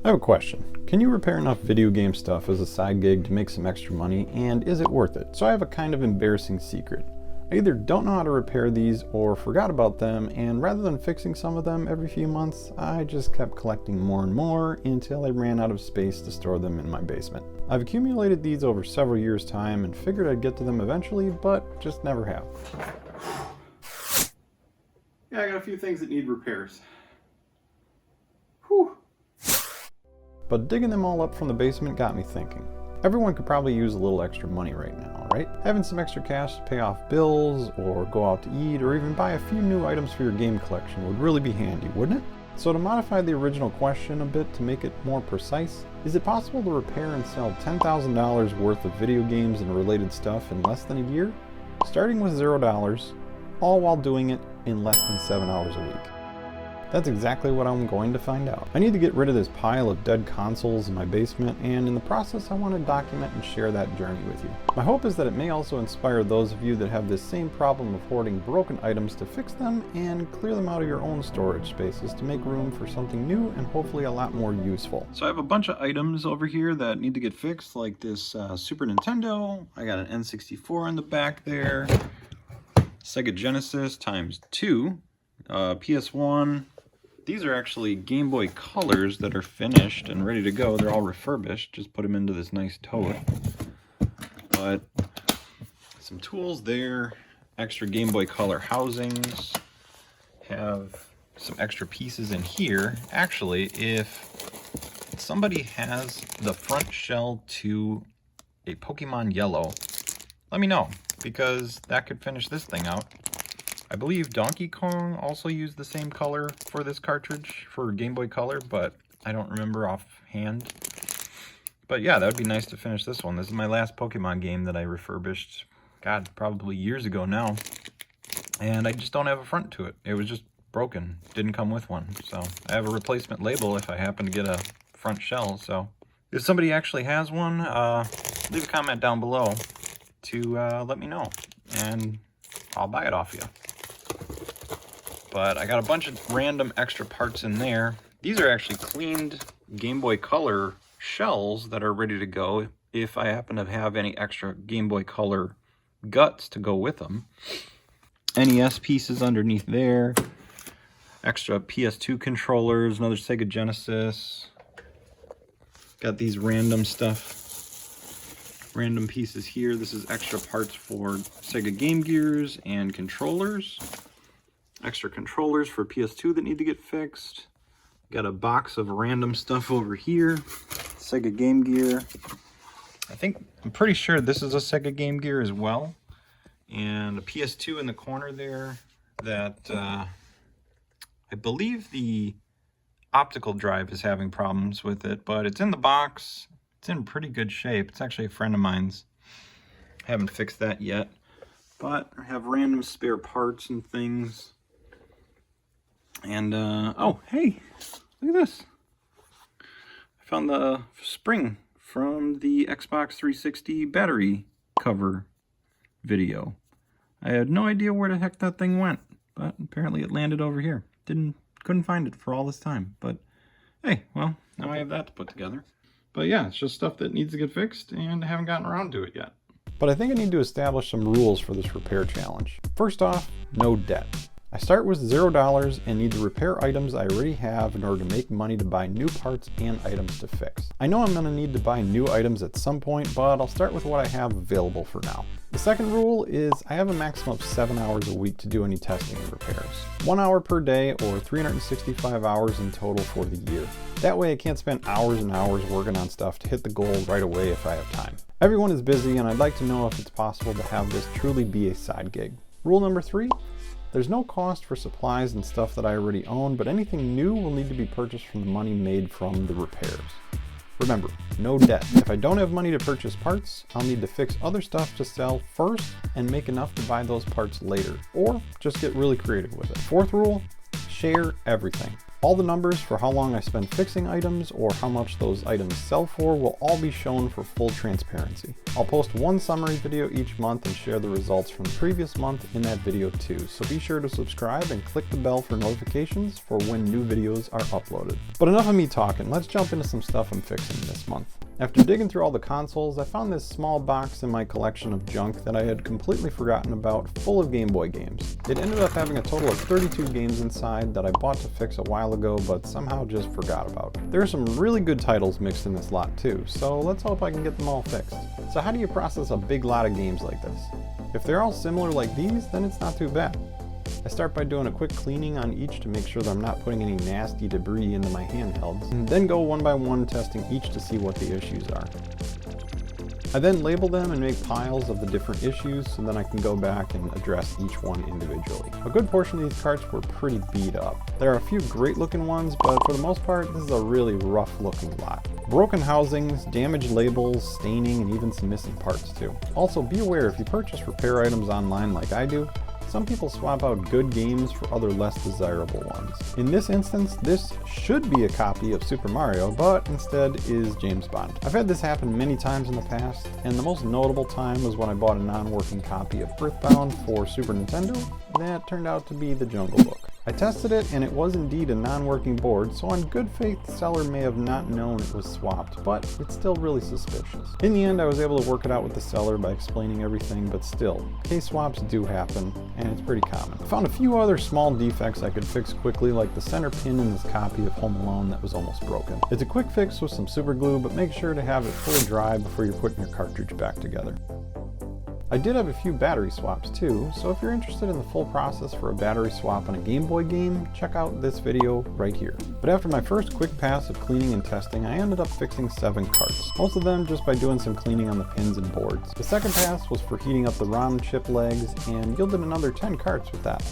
I have a question. Can you repair enough video game stuff as a side gig to make some extra money, and is it worth it? So I have a kind of embarrassing secret. I either don't know how to repair these or forgot about them, and rather than fixing some of them every few months, I just kept collecting more and more until I ran out of space to store them in my basement. I've accumulated these over several years' time and figured I'd get to them eventually, but just never have. Yeah, I got a few things that need repairs. Whew. But digging them all up from the basement got me thinking. Everyone could probably use a little extra money right now, right? Having some extra cash to pay off bills, or go out to eat, or even buy a few new items for your game collection would really be handy, wouldn't it? So to modify the original question a bit to make it more precise, is it possible to repair and sell $10,000 worth of video games and related stuff in less than a year? Starting with $0, all while doing it in less than 7 hours a week. That's exactly what I'm going to find out. I need to get rid of this pile of dead consoles in my basement, and in the process I want to document and share that journey with you. My hope is that it may also inspire those of you that have this same problem of hoarding broken items to fix them and clear them out of your own storage spaces to make room for something new and hopefully a lot more useful. So I have a bunch of items over here that need to get fixed, like this Super Nintendo. I got an N64 in the back there, Sega Genesis ×2, PS1. These are actually Game Boy Colors that are finished and ready to go. They're all refurbished. Just put them into this nice tote. But some tools there, extra Game Boy Color housings, have some extra pieces in here. Actually, if somebody has the front shell to a Pokemon Yellow, let me know, because that could finish this thing out. I believe Donkey Kong also used the same color for this cartridge for Game Boy Color, but I don't remember offhand. But yeah, that would be nice to finish this one. This is my last Pokemon game that I refurbished, God, probably years ago now. And I just don't have a front to it. It was just broken. Didn't come with one. So I have a replacement label if I happen to get a front shell. So if somebody actually has one, leave a comment down below to let me know, and I'll buy it off you. But I got a bunch of random extra parts in there. These are actually cleaned Game Boy Color shells that are ready to go if I happen to have any extra Game Boy Color guts to go with them. NES pieces underneath there. Extra PS2 controllers, another Sega Genesis. Got these random stuff. Random pieces here. This is extra parts for Sega Game Gears and controllers. Extra controllers for PS2 that need to get fixed. Got a box of random stuff over here. Sega Game Gear. I'm pretty sure this is a Sega Game Gear as well. And a PS2 in the corner there that I believe the optical drive is having problems with it, but it's in the box. It's in pretty good shape. It's actually a friend of mine's. Haven't fixed that yet, but I have random spare parts and things. And, oh, hey, look at this. I found the spring from the Xbox 360 battery cover video. I had no idea where the heck that thing went, but apparently it landed over here. Couldn't find it for all this time, but hey, well, now I have that to put together. But yeah, it's just stuff that needs to get fixed, and I haven't gotten around to it yet. But I think I need to establish some rules for this repair challenge. First off, no debt. I start with $0 and need to repair items I already have in order to make money to buy new parts and items to fix. I know I'm going to need to buy new items at some point, but I'll start with what I have available for now. The second rule is I have a maximum of 7 hours a week to do any testing and repairs. 1 hour per day, or 365 hours in total for the year. That way I can't spend hours and hours working on stuff to hit the goal right away if I have time. Everyone is busy, and I'd like to know if it's possible to have this truly be a side gig. Rule number 3, there's no cost for supplies and stuff that I already own, but anything new will need to be purchased from the money made from the repairs. Remember, no debt. If I don't have money to purchase parts, I'll need to fix other stuff to sell first and make enough to buy those parts later, or just get really creative with it. Fourth rule, share everything. All the numbers for how long I spend fixing items or how much those items sell for will all be shown for full transparency. I'll post one summary video each month and share the results from the previous month in that video too, so be sure to subscribe and click the bell for notifications for when new videos are uploaded. But enough of me talking, let's jump into some stuff I'm fixing this month. After digging through all the consoles, I found this small box in my collection of junk that I had completely forgotten about, full of Game Boy games. It ended up having a total of 32 games inside that I bought to fix a while ago, but somehow just forgot about. There are some really good titles mixed in this lot too, so let's hope I can get them all fixed. So how do you process a big lot of games like this? If they're all similar like these, then it's not too bad. I start by doing a quick cleaning on each to make sure that I'm not putting any nasty debris into my handhelds, and then go one by one testing each to see what the issues are. I then label them and make piles of the different issues so then I can go back and address each one individually. A good portion of these carts were pretty beat up. There are a few great looking ones, but for the most part this is a really rough looking lot. Broken housings, damaged labels, staining, and even some missing parts too. Also be aware, if you purchase repair items online like I do, some people swap out good games for other less desirable ones. In this instance, this should be a copy of Super Mario, but instead is James Bond. I've had this happen many times in the past, and the most notable time was when I bought a non-working copy of Earthbound for Super Nintendo that turned out to be the Jungle Book. I tested it and it was indeed a non-working board, so on good faith the seller may have not known it was swapped, but it's still really suspicious. In the end I was able to work it out with the seller by explaining everything, but still, case swaps do happen, and it's pretty common. I found a few other small defects I could fix quickly, like the center pin in this copy of Home Alone that was almost broken. It's a quick fix with some super glue, but make sure to have it fully dry before you're putting your cartridge back together. I did have a few battery swaps too, so if you're interested in the full process for a battery swap on a Game Boy game, check out this video right here. But after my first quick pass of cleaning and testing, I ended up fixing 7 carts, most of them just by doing some cleaning on the pins and boards. The second pass was for heating up the ROM chip legs and yielded another 10 carts with that.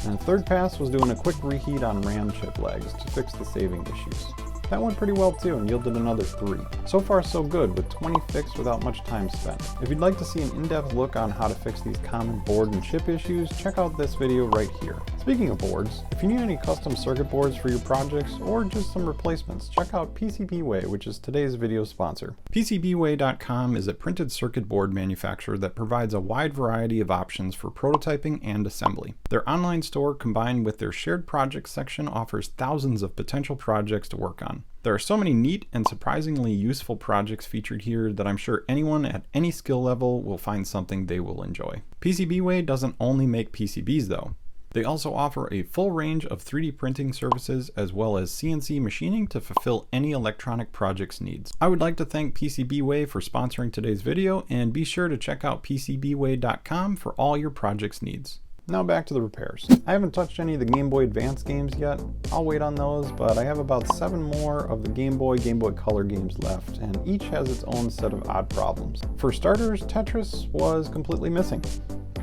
And the third pass was doing a quick reheat on RAM chip legs to fix the saving issues. That went pretty well too and yielded another 3. So far so good, with 20 fixed without much time spent. If you'd like to see an in-depth look on how to fix these common board and chip issues, check out this video right here. Speaking of boards, if you need any custom circuit boards for your projects or just some replacements, check out PCBWay, which is today's video sponsor. PCBWay.com is a printed circuit board manufacturer that provides a wide variety of options for prototyping and assembly. Their online store combined with their shared projects section offers thousands of potential projects to work on. There are so many neat and surprisingly useful projects featured here that I'm sure anyone at any skill level will find something they will enjoy. PCBWay doesn't only make PCBs though. They also offer a full range of 3D printing services as well as CNC machining to fulfill any electronic project's needs. I would like to thank PCBWay for sponsoring today's video, and be sure to check out PCBWay.com for all your project's needs. Now back to the repairs. I haven't touched any of the Game Boy Advance games yet. I'll wait on those, but I have about 7 more of the Game Boy Color games left, and each has its own set of odd problems. For starters, Tetris was completely missing.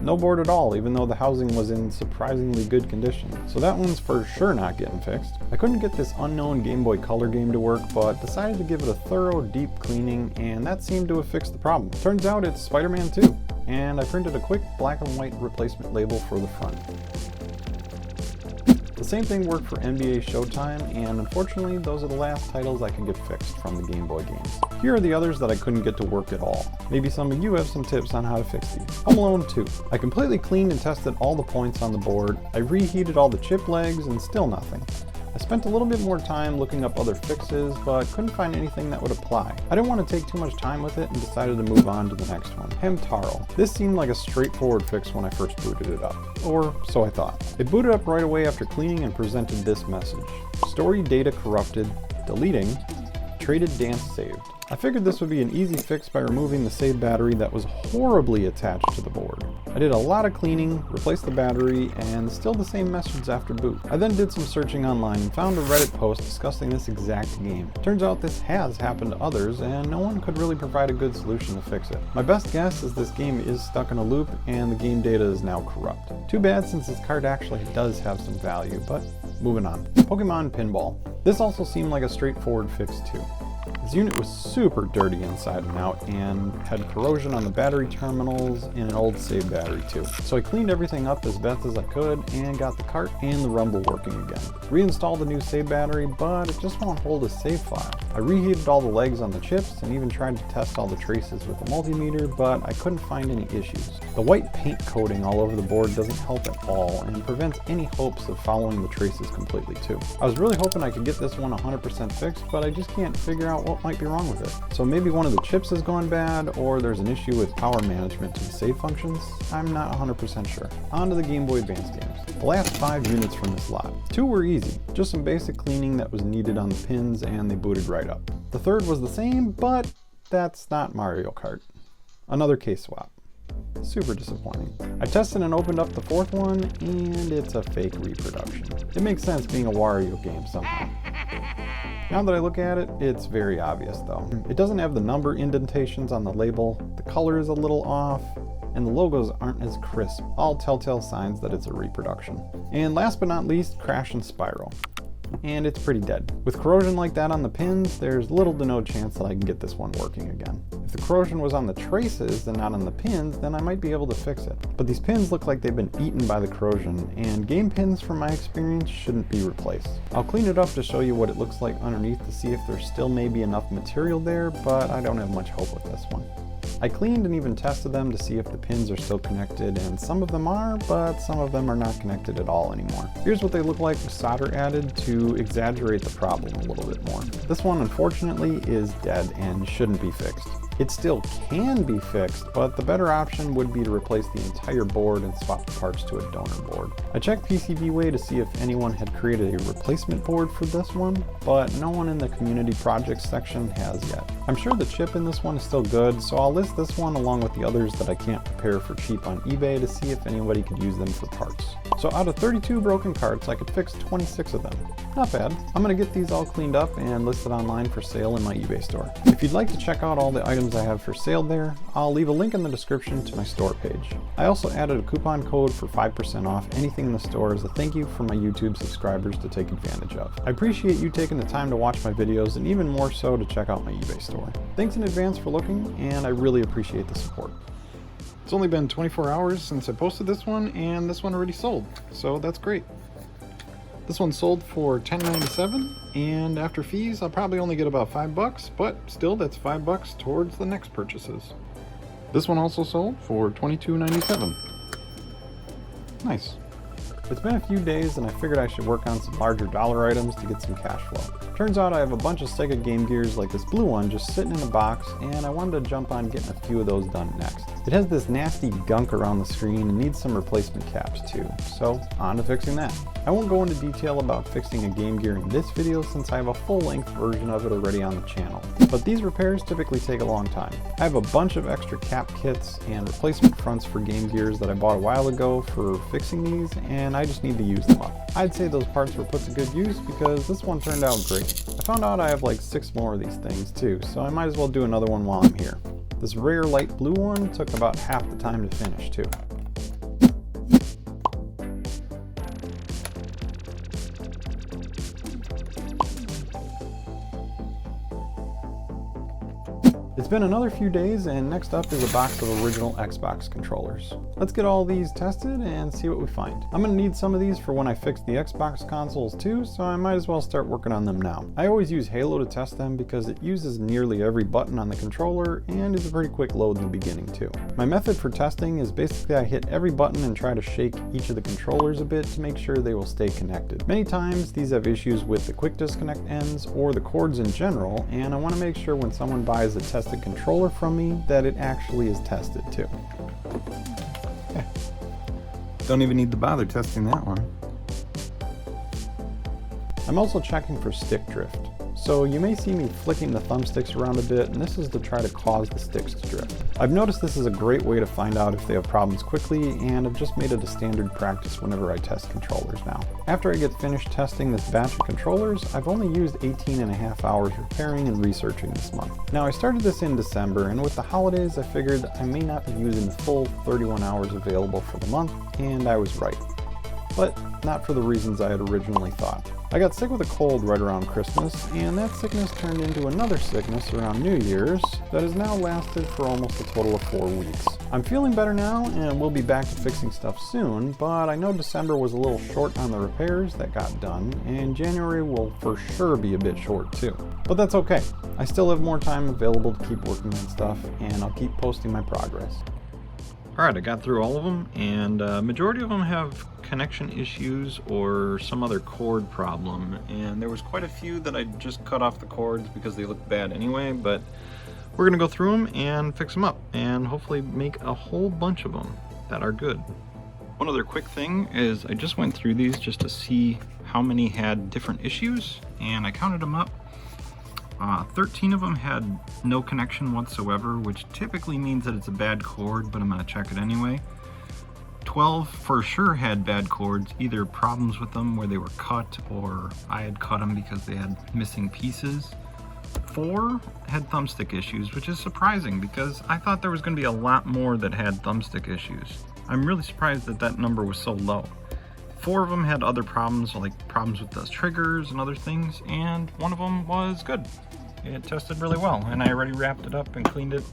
No board at all, even though the housing was in surprisingly good condition. So that one's for sure not getting fixed. I couldn't get this unknown Game Boy Color game to work, but decided to give it a thorough, deep cleaning, and that seemed to have fixed the problem. Turns out it's Spider-Man 2. And I printed a quick black and white replacement label for the front. The same thing worked for NBA Showtime, and unfortunately those are the last titles I could get fixed from the Game Boy games. Here are the others that I couldn't get to work at all. Maybe some of you have some tips on how to fix these. Home Alone 2. I completely cleaned and tested all the points on the board. I reheated all the chip legs and still nothing. I spent a little bit more time looking up other fixes, but couldn't find anything that would apply. I didn't want to take too much time with it and decided to move on to the next one. Handhelds. This seemed like a straightforward fix when I first booted it up. Or so I thought. It booted up right away after cleaning and presented this message. Story data corrupted, deleting, traded dance saved. I figured this would be an easy fix by removing the save battery that was horribly attached to the board. I did a lot of cleaning, replaced the battery, and still the same message after boot. I then did some searching online and found a Reddit post discussing this exact game. Turns out this has happened to others, and no one could really provide a good solution to fix it. My best guess is this game is stuck in a loop and the game data is now corrupt. Too bad, since this card actually does have some value, but moving on. Pokemon Pinball. This also seemed like a straightforward fix too. This unit was super dirty inside and out and had corrosion on the battery terminals and an old save battery too. So I cleaned everything up as best as I could and got the cart and the rumble working again. Reinstalled the new save battery, but it just won't hold a save file. I reheated all the legs on the chips and even tried to test all the traces with the multimeter, but I couldn't find any issues. The white paint coating all over the board doesn't help at all and prevents any hopes of following the traces completely too. I was really hoping I could get this one 100% fixed, but I just can't figure out what might be wrong with it. So maybe one of the chips has gone bad, or there's an issue with power management to the save functions. I'm not 100% sure. On to the Game Boy Advance games. The last 5 units from this lot. 2 were easy, just some basic cleaning that was needed on the pins and they booted right up. The third was the same, but that's not Mario Kart. Another case swap. Super disappointing. I tested and opened up the 4th one, and it's a fake reproduction. It makes sense being a Wario game somehow. Now that I look at it, it's very obvious though. It doesn't have the number indentations on the label, the color is a little off, and the logos aren't as crisp, all telltale signs that it's a reproduction. And last but not least, Crash and Spyro. And it's pretty dead. With corrosion like that on the pins, there's little to no chance that I can get this one working again. If the corrosion was on the traces and not on the pins, then I might be able to fix it. But these pins look like they've been eaten by the corrosion, and game pins from my experience shouldn't be replaced. I'll clean it up to show you what it looks like underneath to see if there's still maybe enough material there, but I don't have much hope with this one. I cleaned and even tested them to see if the pins are still connected, and some of them are, but some of them are not connected at all anymore. Here's what they look like with solder added to exaggerate the problem a little bit more. This one unfortunately is dead and shouldn't be fixed. It still can be fixed, but the better option would be to replace the entire board and swap the parts to a donor board. I checked PCBWay to see if anyone had created a replacement board for this one, but no one in the community projects section has yet. I'm sure the chip in this one is still good, so I'll list this one along with the others that I can't prepare for cheap on eBay to see if anybody could use them for parts. So out of 32 broken carts, I could fix 26 of them. Not bad. I'm going to get these all cleaned up and listed online for sale in my eBay store. If you'd like to check out all the items I have for sale there, I'll leave a link in the description to my store page. I also added a coupon code for 5% off anything in the store as a thank you for my YouTube subscribers to take advantage of. I appreciate you taking the time to watch my videos and even more so to check out my eBay store. Thanks in advance for looking, and I really appreciate the support. It's only been 24 hours since I posted this one, and this one already sold, so that's great. This one sold for $10.97, and after fees I'll probably only get about $5, but still that's $5 towards the next purchases. This one also sold for $22.97. Nice. It's been a few days and I figured I should work on some larger dollar items to get some cash flow. Turns out I have a bunch of Sega Game Gears like this blue one just sitting in a box, and I wanted to jump on getting a few of those done next. It has this nasty gunk around the screen and needs some replacement caps too, so on to fixing that. I won't go into detail about fixing a Game Gear in this video since I have a full-length version of it already on the channel, but these repairs typically take a long time. I have a bunch of extra cap kits and replacement fronts for Game Gears that I bought a while ago for fixing these, and I just need to use them up. I'd say those parts were put to good use because this one turned out great. I found out I have like 6 more of these things too, so I might as well do another one while I'm here. This rare light blue one took about half the time to finish too. It's been another few days, and next up is a box of original Xbox controllers. Let's get all these tested and see what we find. I'm going to need some of these for when I fix the Xbox consoles too, so I might as well start working on them now. I always use Halo to test them because it uses nearly every button on the controller and is a pretty quick load in the beginning too. My method for testing is basically I hit every button and try to shake each of the controllers a bit to make sure they will stay connected. Many times these have issues with the quick disconnect ends or the cords in general, and I want to make sure when someone buys a tested controller from me that it actually is tested too. Don't even need to bother testing that one. I'm also checking for stick drift. So you may see me flicking the thumbsticks around a bit, and this is to try to cause the sticks to drift. I've noticed this is a great way to find out if they have problems quickly, and I've just made it a standard practice whenever I test controllers now. After I get finished testing this batch of controllers, I've only used 18.5 hours repairing and researching this month. Now I started this in December, and with the holidays I figured I may not be using the full 31 hours available for the month, and I was right. but not for the reasons I had originally thought. I got sick with a cold right around Christmas, and that sickness turned into another sickness around New Year's that has now lasted for almost a total of 4 weeks. I'm feeling better now, and we'll be back to fixing stuff soon, but I know December was a little short on the repairs that got done, and January will for sure be a bit short too. But that's okay. I still have more time available to keep working on stuff, and I'll keep posting my progress. Alright, I got through all of them, and majority of them have connection issues or some other cord problem, and there was quite a few that I just cut off the cords because they looked bad anyway, but we're gonna go through them and fix them up and hopefully make a whole bunch of them that are good. One other quick thing is I just went through these just to see how many had different issues, and I counted them up. 13 of them had no connection whatsoever, which typically means that it's a bad cord, but I'm going to check it anyway. 12 for sure had bad cords, either problems with them where they were cut or I had cut them because they had missing pieces. 4 had thumbstick issues, which is surprising because I thought there was going to be a lot more that had thumbstick issues. I'm really surprised that that number was so low. 4 of them had other problems, like problems with the triggers and other things, and 1 of them was good. It tested really well, and I already wrapped it up and cleaned it.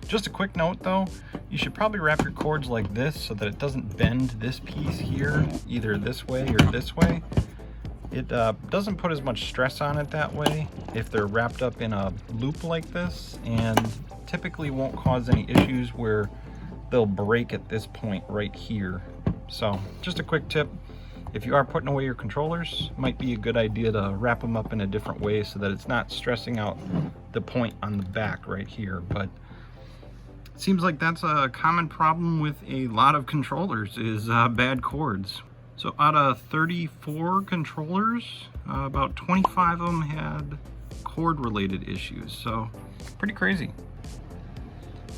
Just a quick note though, you should probably wrap your cords like this so that it doesn't bend this piece here, either this way or this way. It doesn't put as much stress on it that way if they're wrapped up in a loop like this, and typically won't cause any issues where they'll break at this point right here. So just a quick tip, if you are putting away your controllers, might be a good idea to wrap them up in a different way so that it's not stressing out the point on the back right here. But it seems like that's a common problem with a lot of controllers, is bad cords. So out of 34 controllers, about 25 of them had cord related issues, so pretty crazy.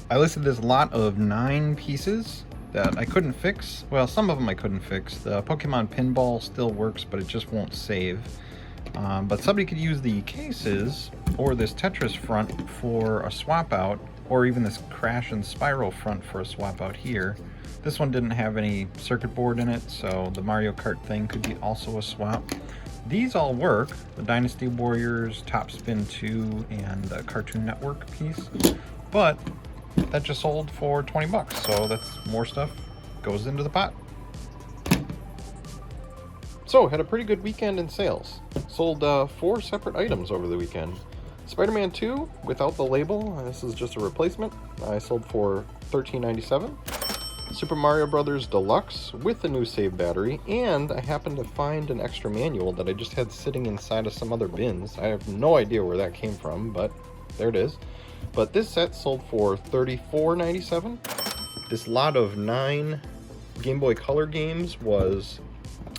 I listed this lot of 9 pieces that I couldn't fix. Well, some of them I couldn't fix. The Pokemon pinball still works, but it just won't save. But somebody could use the cases or this Tetris front for a swap out, or even this Crash and Spiral front for a swap out here. This one didn't have any circuit board in it, so the Mario Kart thing could be also a swap. These all work, the Dynasty Warriors, Top Spin 2, and the Cartoon Network piece, but that just sold for 20 bucks, so that's more stuff goes into the pot. So, had a pretty good weekend in sales. Sold 4 separate items over the weekend. Spider-Man 2, without the label, this is just a replacement, I sold for $13.97. Super Mario Bros. Deluxe with a new save battery, and I happened to find an extra manual that I just had sitting inside of some other bins. I have no idea where that came from, but there it is. But this set sold for $34.97. This lot of 9 Game Boy Color games was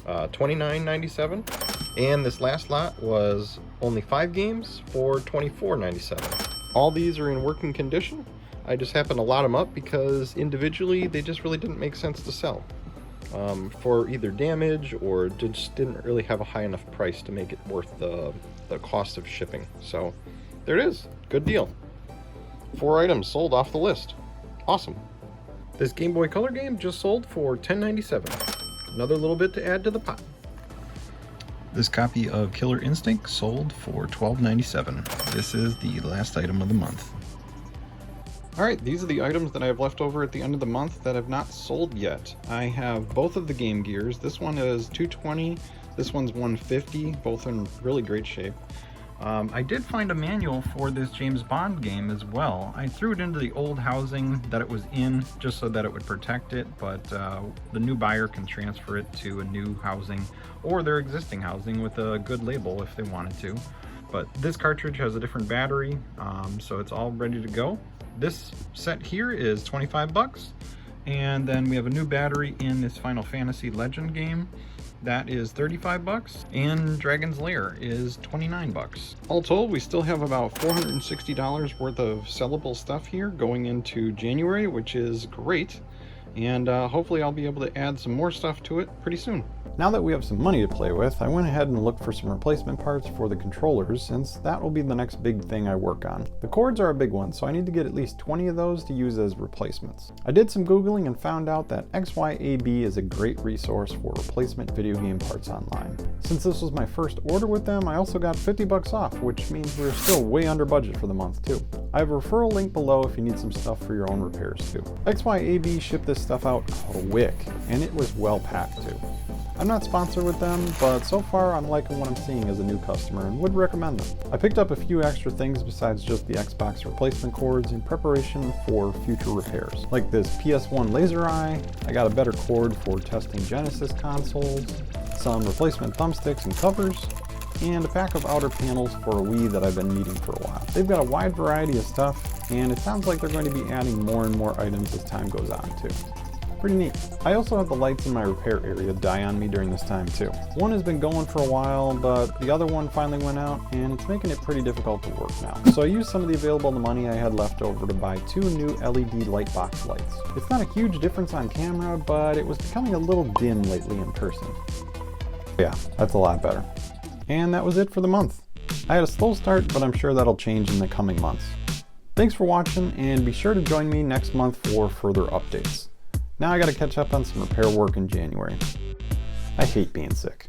$29.97. And this last lot was only 5 games for $24.97. All these are in working condition. I just happened to lot them up because individually they just really didn't make sense to sell for either damage or just didn't really have a high enough price to make it worth the cost of shipping. So there it is. Good deal. 4 items sold off the list. Awesome. This Game Boy Color game just sold for $10.97. Another little bit to add to the pot. This copy of Killer Instinct sold for $12.97. This is the last item of the month. Alright, these are the items that I have left over at the end of the month that have not sold yet. I have both of the Game Gears. This one is $220, this one's $150, both in really great shape. I did find a manual for this James Bond game as well. I threw it into the old housing that it was in just so that it would protect it, but the new buyer can transfer it to a new housing or their existing housing with a good label if they wanted to. But this cartridge has a different battery, so it's all ready to go. This set here is 25 bucks, and then we have a new battery in this Final Fantasy Legend game. That is 35 bucks, and Dragon's Lair is 29 bucks. All told, we still have about $460 worth of sellable stuff here going into January, which is great. And hopefully I'll be able to add some more stuff to it pretty soon. Now that we have some money to play with, I went ahead and looked for some replacement parts for the controllers, since that will be the next big thing I work on. The cords are a big one, so I need to get at least 20 of those to use as replacements. I did some Googling and found out that XYAB is a great resource for replacement video game parts online. Since this was my first order with them, I also got 50 bucks off, which means we're still way under budget for the month too. I have a referral link below if you need some stuff for your own repairs too. XYAB shipped this stuff out quick, and it was well packed too. I'm not sponsored with them, but so far I'm liking what I'm seeing as a new customer and would recommend them. I picked up a few extra things besides just the Xbox replacement cords in preparation for future repairs. Like this PS1 laser eye, I got a better cord for testing Genesis consoles, some replacement thumbsticks and covers, and a pack of outer panels for a Wii that I've been needing for a while. They've got a wide variety of stuff, and it sounds like they're going to be adding more and more items as time goes on too. Pretty neat. I also have the lights in my repair area die on me during this time too. One has been going for a while, but the other one finally went out, and it's making it pretty difficult to work now. So I used some of the available money I had left over to buy 2 new LED light box lights. It's not a huge difference on camera, but it was becoming a little dim lately in person. Yeah, that's a lot better. And that was it for the month. I had a slow start, but I'm sure that'll change in the coming months. Thanks for watching, and be sure to join me next month for further updates. Now I gotta catch up on some repair work in January. I hate being sick.